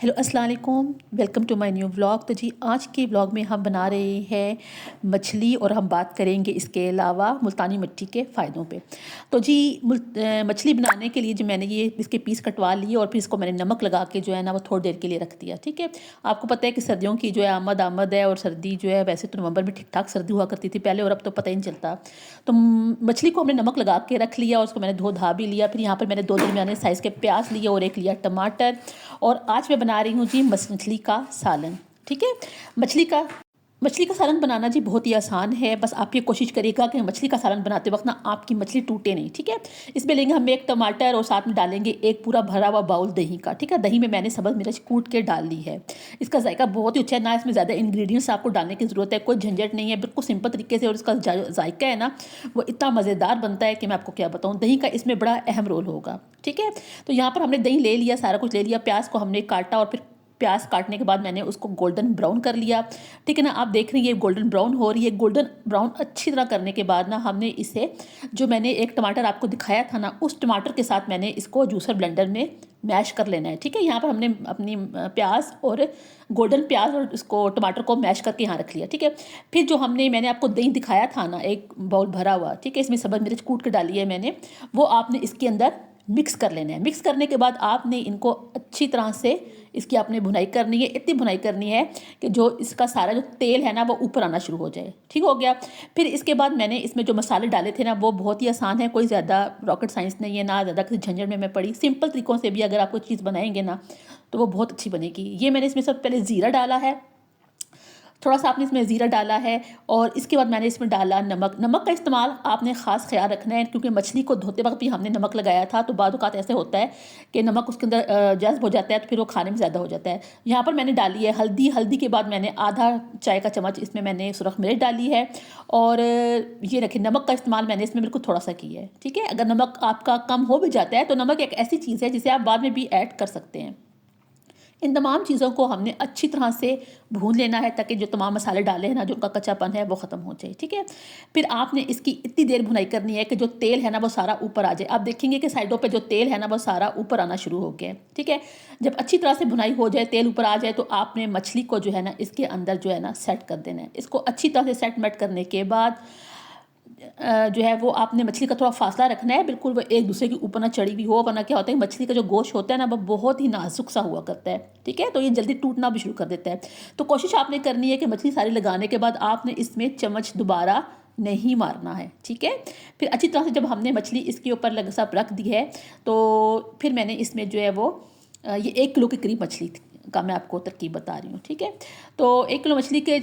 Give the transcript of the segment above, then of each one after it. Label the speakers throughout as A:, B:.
A: Hello अस्सलाम वालेकुम, welcome to my new vlog. तो जी आज के व्लॉग में हम बना रहे हैं मछली और हम बात करेंगे इसके अलावा मुल्तानी मिट्टी के फ़ायदों पे। तो जी मछली बनाने के लिए जो मैंने ये इसके पीस कटवा लिए और फिर इसको मैंने नमक लगा के जो है ना वो थोड़ी देर के लिए रख दिया। ठीक है, आपको पता है कि सर्दियों की जो है आमद है और सर्दी जो है वैसे तो नवंबर में ठीक ठाक सर्दी हुआ करती थी पहले, और अब तो पता ही नहीं चलता। तो मछली को हमने नमक लगा के रख लिया और उसको मैंने धो धा भी लिया। फिर यहाँ पर मैंने दो दरमियाने साइज़ के प्याज लिए और एक लिया टमाटर, और आज मैं बना रही हूँ जी मछली का सालन। ठीक है, मछली का सालन बनाना जी बहुत ही आसान है। बस आप ये कोशिश करिएगा कि मछली का सालन बनाते वक्त ना आपकी मछली टूटे नहीं। ठीक है, इसमें लेंगे हम एक टमाटर और साथ में डालेंगे एक पूरा भरा हुआ बाउल दही का। ठीक है, दही में मैंने सब्ज़ मिर्च कूट के डाल ली है। इसका जायका बहुत ही अच्छा है, ना इसमें ज़्यादा इंग्रेडिएंट्स आपको डालने की ज़रूरत है, कोई झंझट नहीं है, बिल्कुल सिंपल तरीके से। और इसका जायका है ना वो इतना मज़ेदार बनता है कि मैं आपको क्या बताऊँ। दही का इसमें बड़ा अहम रोल होगा। ठीक है, तो यहाँ पर हमने दही ले लिया, सारा कुछ ले लिया, प्याज को हमने काटा और फिर प्याज काटने के बाद मैंने उसको गोल्डन ब्राउन कर लिया। ठीक है ना, आप देख रही हैं ये गोल्डन ब्राउन हो रही है। गोल्डन ब्राउन अच्छी तरह करने के बाद ना हमने इसे, जो मैंने एक टमाटर आपको दिखाया था ना, उस टमाटर के साथ मैंने इसको जूसर ब्लेंडर में मैश कर लेना है। ठीक है, यहाँ पर हमने अपनी प्याज और गोल्डन प्याज और इसको टमाटर को मैश करके यहाँ रख लिया। ठीक है, फिर जो मैंने आपको दही दिखाया था ना एक बाउल भरा हुआ, ठीक है, इसमें सब्ज़ मिर्च कूट के डाली है मैंने, वो आपने इसके अंदर मिक्स कर लेना है। मिक्स करने के बाद आपने इनको अच्छी तरह से इसकी आपने भुनाई करनी है। इतनी भुनाई करनी है कि जो इसका सारा जो तेल है ना वो ऊपर आना शुरू हो जाए। ठीक हो गया। फिर इसके बाद मैंने इसमें जो मसाले डाले थे ना वो बहुत ही आसान है, कोई ज़्यादा रॉकेट साइंस नहीं है, ना ज़्यादा किसी झंझट में मैं पड़ी। सिंपल तरीक़ों से भी अगर आप कोई चीज़ बनाएंगे ना तो वो बहुत अच्छी बनेगी। ये मैंने इसमें सबसे पहले ज़ीरा डाला है, थोड़ा सा आपने इसमें ज़ीरा डाला है, और इसके बाद मैंने इसमें डाला नमक। नमक का इस्तेमाल आपने ख़ास ख्याल रखना है क्योंकि मछली को धोते वक्त भी हमने नमक लगाया था, तो बाद औक़ात ऐसे होता है कि नमक उसके अंदर जज़्ब हो जाता है तो फिर वो खाने में ज़्यादा हो जाता है। यहाँ पर मैंने डाली है हल्दी। हल्दी के बाद मैंने आधा चाय का चम्मच इसमें मैंने सुरख मिर्च डाली है, और ये रखिए नमक का इस्तेमाल मैंने इसमें बिल्कुल थोड़ा सा किया है। ठीक है, अगर नमक आपका कम हो भी जाता है तो नमक एक ऐसी चीज़ है जिसे आप बाद में भी ऐड कर सकते हैं। इन तमाम चीज़ों को हमने अच्छी तरह से भून लेना है ताकि जो तमाम मसाले डाले हैं ना, जो उनका कच्चापन है वो ख़त्म हो जाए। ठीक है, फिर आपने इसकी इतनी देर भुनाई करनी है कि जो तेल है ना वो सारा ऊपर आ जाए। आप देखेंगे कि साइडों पे जो तेल है ना वो सारा ऊपर आना शुरू हो गया है। ठीक है, जब अच्छी तरह से भुनाई हो जाए, तेल ऊपर आ जाए, तो आपने मछली को जो है ना इसके अंदर जो है ना सेट कर देना है। इसको अच्छी तरह से सेट मेट करने के बाद जो है वो आपने मछली का थोड़ा फासला रखना है, बिल्कुल वो एक दूसरे के ऊपर ना चढ़ी हुई हो, वरना क्या होता है मछली का जो गोश्त होता है ना वो बहुत ही नाजुक सा हुआ करता है। ठीक है, तो ये जल्दी टूटना भी शुरू कर देता है। तो कोशिश आपने करनी है कि मछली सारी लगाने के बाद आपने इसमें चम्मच दोबारा नहीं मारना है। ठीक है, फिर अच्छी तरह से जब हमने मछली इसके ऊपर सब रख दी है तो फिर मैंने इसमें जो है वो ये 1 किलो के करीब मछली का मैं आपको तरकीब बता रही हूँ। ठीक है, तो 1 किलो मछली के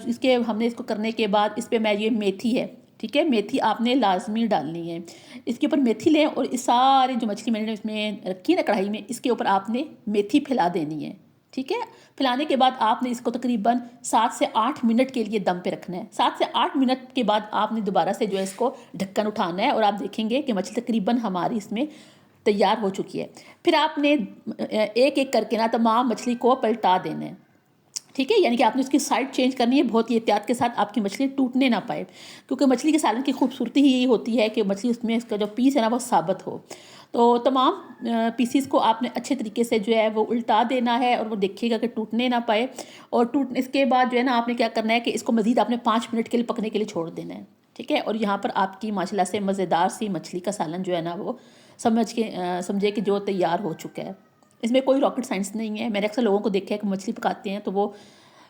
A: इसके हमने इसको करने के बाद इस पर मैं ये मेथी है, ठीक है, मेथी आपने लाजमी डालनी है। इसके ऊपर मेथी लें और इस सारी जो मछली मैंने इसमें रखी है ना कढ़ाई में, इसके ऊपर आपने मेथी फैला देनी है। ठीक है, फैलाने के बाद आपने इसको तकरीबन 7 से 8 मिनट के लिए दम पे रखना है। 7 से 8 मिनट के बाद आपने दोबारा से जो है इसको ढक्कन उठाना है और आप देखेंगे कि मछली तकरीबन हमारी इसमें तैयार हो चुकी है। फिर आपने एक एक करके ना तमाम मछली को पलटा देना है। ठीक है, यानी कि आपने उसकी साइड चेंज करनी है बहुत ही एहतियात के साथ, आपकी मछली टूटने ना पाए, क्योंकि मछली के सालन की खूबसूरती ही यही होती है कि मछली उसमें इसका जो पीस है ना वो साबित हो। तो तमाम पीसीस को आपने अच्छे तरीके से जो है वो उल्टा देना है और वो देखिएगा कि टूटने ना पाए। और टूटने इसके बाद जो है ना आपने क्या करना है कि इसको मज़ीद आपने 5 मिनट के लिए पकने के लिए छोड़ देना है। ठीक है, और यहाँ पर आपकी माशाल्लाह से मज़ेदार सी मछली का सालन जो है ना वो समझे कि जो तैयार हो चुका है। इसमें कोई रॉकेट साइंस नहीं है। मैंने अक्सर लोगों को देखा है कि मछली पकाते हैं तो वो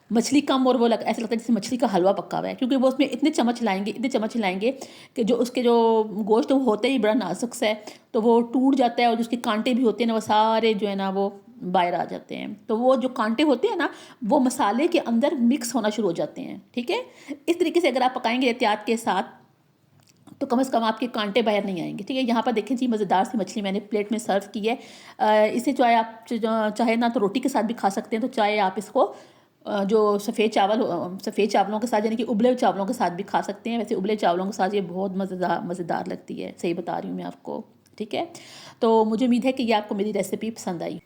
A: मछली कम और वो ऐसा लगता है जैसे मछली का हलवा पका हुआ है, क्योंकि वो उसमें इतने चम्मच लाएंगे कि जो उसके जो गोश्त वो होते ही बड़ा नाजुक सा है तो वो टूट जाता है, और जो उसके कांटे भी होते हैं ना वो सारे जो है ना वो बाहर आ जाते हैं। तो वो जो कांटे होते हैं ना वो मसाले के अंदर मिक्स होना शुरू हो जाते हैं। ठीक है, इस तरीके से अगर आप पकाएंगे एहतियात के साथ तो कम से कम आपके कांटे बाहर नहीं आएंगे। ठीक है, यहाँ पर देखें जी मज़ेदार सी मछली मैंने प्लेट में सर्व की है। इसे चाहे आप चाहे ना तो रोटी के साथ भी खा सकते हैं, तो चाहे आप इसको जो सफ़ेद चावलों के साथ यानी कि उबले चावलों के साथ भी खा सकते हैं। वैसे उबले चावलों के साथ ये बहुत मज़ेदार लगती है, सही बता रही हूँ मैं आपको। ठीक है, तो मुझे उम्मीद है कि ये आपको मेरी रेसिपी पसंद आई।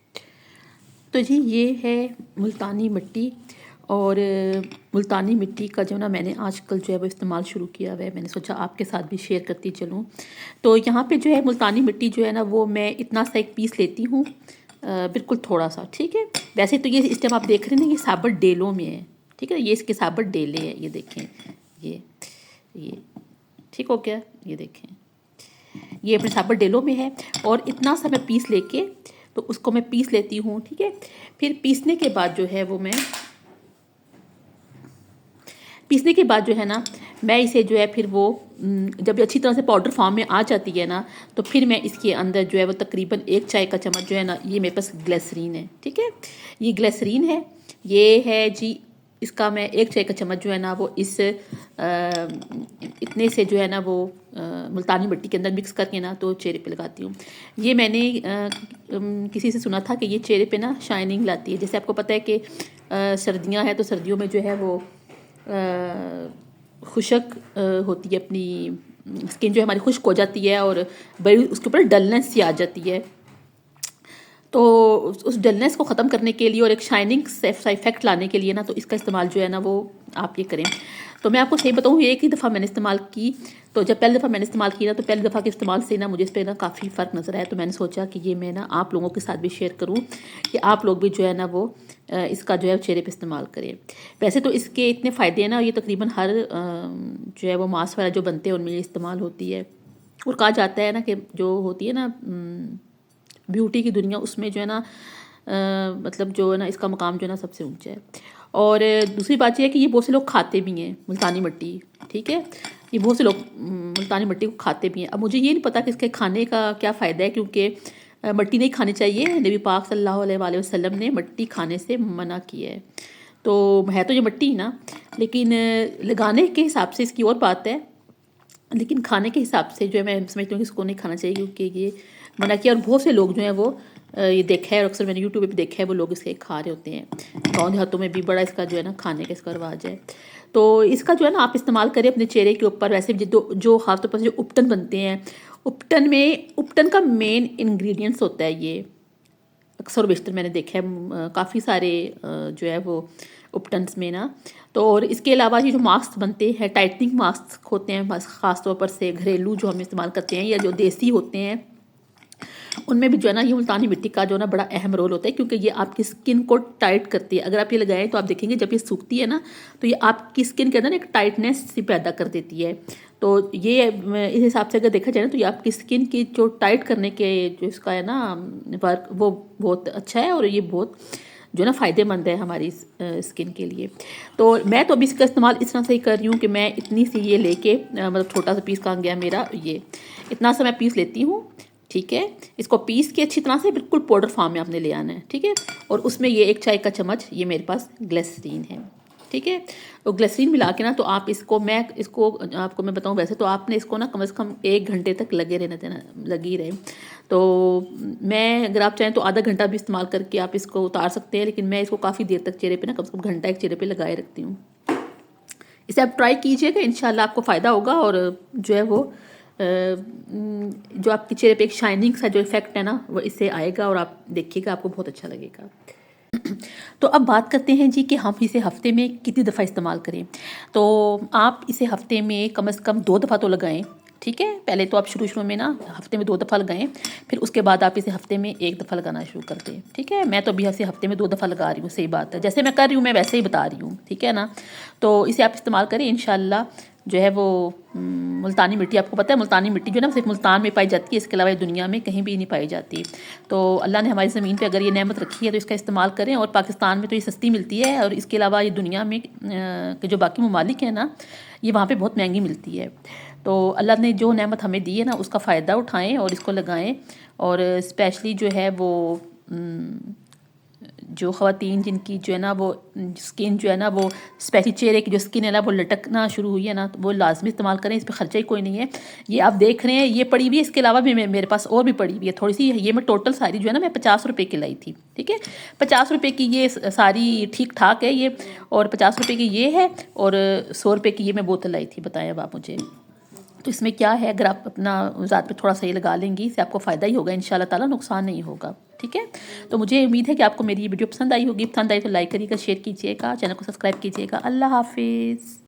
A: तो जी ये है मुल्तानी मिट्टी, और मुल्तानी मिट्टी का जो ना मैंने आजकल जो है वो इस्तेमाल शुरू किया हुआ है, मैंने सोचा आपके साथ भी शेयर करती चलूँ। तो यहाँ पे जो है मुल्तानी मिट्टी जो है ना वो मैं इतना सा एक पीस लेती हूँ, बिल्कुल थोड़ा सा। ठीक है, वैसे तो ये इस टाइम आप देख रहे हैं ना, ये साबुत डेलों में है, ठीक है। ये इसके साबुत डेले हैं, ये देखें, ये ठीक हो गया, ये देखें, ये अपने साबुत डेलों में है। और इतना सा मैं पीस लेके तो उसको मैं पीस लेती हूँ, ठीक है। फिर पीसने के बाद जो है वो मैं पीसने के बाद जो है ना, मैं इसे जो है फिर वो जब अच्छी तरह से पाउडर फॉर्म में आ जाती है ना, तो फिर मैं इसके अंदर जो है वो तकरीबन 1 चाय का चम्मच जो है ना, ये मेरे पास ग्लिसरीन है, ठीक है। ये ग्लिसरीन है, ये है जी, इसका मैं 1 चाय का चम्मच जो है ना वो इस इतने से जो है ना वो मुल्तानी मिट्टी के अंदर मिक्स करके ना तो चेहरे पे लगाती हूँ। ये मैंने किसी से सुना था कि ये चेहरे पे ना शाइनिंग लाती है। जैसे आपको पता है कि सर्दियाँ हैं तो सर्दियों में जो है वो खुशक होती है, अपनी स्किन जो है हमारी खुश्क हो जाती है और बड़ी उसके ऊपर डलनेस सी आ जाती है। तो उस डलनेस को ख़त्म करने के लिए और एक शाइनिंग सा इफेक्ट लाने के लिए ना, तो इसका इस्तेमाल जो है ना वो आप ये करें। तो मैं आपको सही बताऊँ, एक ही दफ़ा मैंने इस्तेमाल की, तो जब पहली दफ़ा मैंने इस्तेमाल की ना, तो पहली दफ़ा के इस्तेमाल से ना मुझे इस पर ना काफ़ी फ़र्क नज़र आया। तो मैंने सोचा कि ये मैं ना आप लोगों के साथ भी शेयर करूँ कि आप लोग भी जो है ना वो इसका जो है चेहरे पे इस्तेमाल करें। वैसे तो इसके इतने फ़ायदे हैं ना, ये तकरीबन हर जो है वो मास्क वगैरह जो बनते हैं उनमें इस्तेमाल होती है। और कहा जाता है ना कि जो होती है ना ब्यूटी की दुनिया, उसमें जो है ना मतलब जो है ना इसका मकाम जो है ना सबसे ऊंचा है। और दूसरी बात यह है कि ये बहुत से लोग खाते भी हैं मुल्तानी मिट्टी, ठीक है। ये बहुत से लोग मुल्तानी मिट्टी को खाते भी हैं। अब मुझे ये नहीं पता कि इसके खाने का क्या फ़ायदा है, क्योंकि मिट्टी नहीं खानी चाहिए। नबी पाक सल्लल्लाहु अलैहि वसल्लम ने मिट्टी खाने से मना किया है। तो है तो ये मिट्टी ही ना, लेकिन लगाने के हिसाब से इसकी और बात है, लेकिन खाने के हिसाब से जो है मैं समझती हूँ कि इसको नहीं खाना चाहिए, क्योंकि ये मना किया। और बहुत से लोग जो हैं वो ये देखा है, और अक्सर मैंने यूट्यूब पे भी देखा है, वो लोग इसके खा रहे होते हैं। गाँव देहातों में भी बड़ा इसका जो है ना खाने का इसका रवाज है। तो इसका जो है ना आप इस्तेमाल करें अपने चेहरे के ऊपर। वैसे भी जो खास तौर पर जो उपटन बनते हैं, उपटन का मेन इंग्रेडिएंट्स होता है ये, अक्सर बेशतर मैंने देखा है काफ़ी सारे जो है वो उपटन्स में ना। तो और इसके अलावा ये जो मास्क बनते हैं, टाइटनिंग मास्क होते हैं, ख़ास तौर पर से घरेलू जो हम इस्तेमाल करते हैं या जो देसी होते हैं, उनमें भी जो है ना ये मुल्तानी मिट्टी का जो है ना बड़ा अहम रोल होता है, क्योंकि ये आपकी स्किन को टाइट करती है। अगर आप ये लगाएं तो आप देखेंगे जब ये सूखती है ना, तो ये आपकी स्किन के अंदर एक टाइटनेस सी पैदा कर देती है। तो ये इस हिसाब से अगर देखा जाए ना, तो ये आपकी स्किन की जो टाइट करने के जो इसका है ना वर्क, वो बहुत अच्छा है। और ये बहुत जो ना फ़ायदेमंद है हमारी स्किन के लिए। तो मैं तो अभी इसका इस्तेमाल इस तरह से ही कर रही हूँ कि मैं इतनी सी ये लेके मतलब छोटा सा पीस कहाँ गया मेरा, ये इतना सा मैं पीस लेती हूँ, ठीक है। इसको पीस के अच्छी तरह से बिल्कुल पाउडर फॉर्म में आपने ले आना है, ठीक है। और उसमें ये 1 चाय का चम्मच ये मेरे पास ग्लिसरीन है, ठीक है। तो ग्लिसरीन मिला के ना, तो आप इसको आपको मैं बताऊं, वैसे तो आपने इसको ना कम से कम 1 घंटे तक लगे रहना देना, लगी रहे। तो मैं अगर आप चाहें तो आधा घंटा भी इस्तेमाल करके आप इसको उतार सकते हैं, लेकिन मैं इसको काफ़ी देर तक चेहरे पे ना कम से कम घंटा एक चेहरे पे लगाए रखती हूँ। इसे आप ट्राई कीजिएगा, इंशाल्लाह आपको फ़ायदा होगा। और जो है वो जो आपके चेहरे पे एक शाइनिंग सा जो इफेक्ट है ना, वो इससे आएगा और आप देखिएगा आपको बहुत अच्छा लगेगा। तो अब बात करते हैं जी कि हम इसे हफ्ते में कितनी दफ़ा इस्तेमाल करें। तो आप इसे हफ्ते में कम से कम 2 दफ़ा तो लगाएं, ठीक है। पहले तो आप शुरू में ना हफ्ते में 2 दफ़ा लगाएं, फिर उसके बाद आप इसे हफ्ते में 1 दफ़ा लगाना शुरू कर दें, ठीक है। मैं तो अभी इसे हफ्ते में 2 दफ़ा लगा रही हूँ, सही बात है, जैसे मैं कर रही हूँ मैं वैसे ही बता रही हूँ, ठीक है ना। तो इसे आप इस्तेमाल करें, इंशाल्लाह जो है वो मुल्तानी मिट्टी, आपको पता है मुल्तानी मिट्टी जो है ना सिर्फ मुल्तान में पाई जाती है, इसके अलावा दुनिया में कहीं भी नहीं पाई जाती। तो अल्लाह ने हमारी ज़मीन पे अगर ये नेमत रखी है तो इसका इस्तेमाल करें। और पाकिस्तान में तो ये सस्ती मिलती है, और इसके अलावा ये दुनिया में के जो बाकी ममालिक हैं ना, ये वहाँ पे बहुत महंगी मिलती है। तो अल्लाह ने जो नेमत हमें दी है ना, उसका फ़ायदा उठाएं और इसको लगाएं। और स्पेशली जो है वो जो ख़वातीन जिनकी जो है ना वो स्किन जो है ना वो स्पेशली चेहरे की जो स्किन है ना वो लटकना शुरू हुई है ना, तो वो लाजमी इस्तेमाल करें। इस पर ख़र्चा ही कोई नहीं है। ये आप देख रहे हैं ये पड़ी हुई है, इसके अलावा भी मेरे पास और भी पड़ी हुई है थोड़ी सी। ये मैं टोटल सारी जो है ना मैं 50 रुपये की लाई थी, ठीक है। 50 रुपये की ये सारी ठीक ठाक है ये, और 50 रुपये की ये है, और 100 रुपये की ये मैं बोतल लाई थी। बताएं अब आप मुझे, तो इसमें क्या है, अगर आप अपना ज़ात पे थोड़ा सा ये लगा लेंगी, इससे आपको फ़ायदा ही होगा इंशाल्लाह ताला, नुकसान नहीं होगा, ठीक है। तो मुझे उम्मीद है कि आपको मेरी ये वीडियो पसंद आई होगी। पसंद आई तो लाइक करिएगा, शेयर कीजिएगा, चैनल को सब्सक्राइब कीजिएगा। अल्लाह हाफिज़।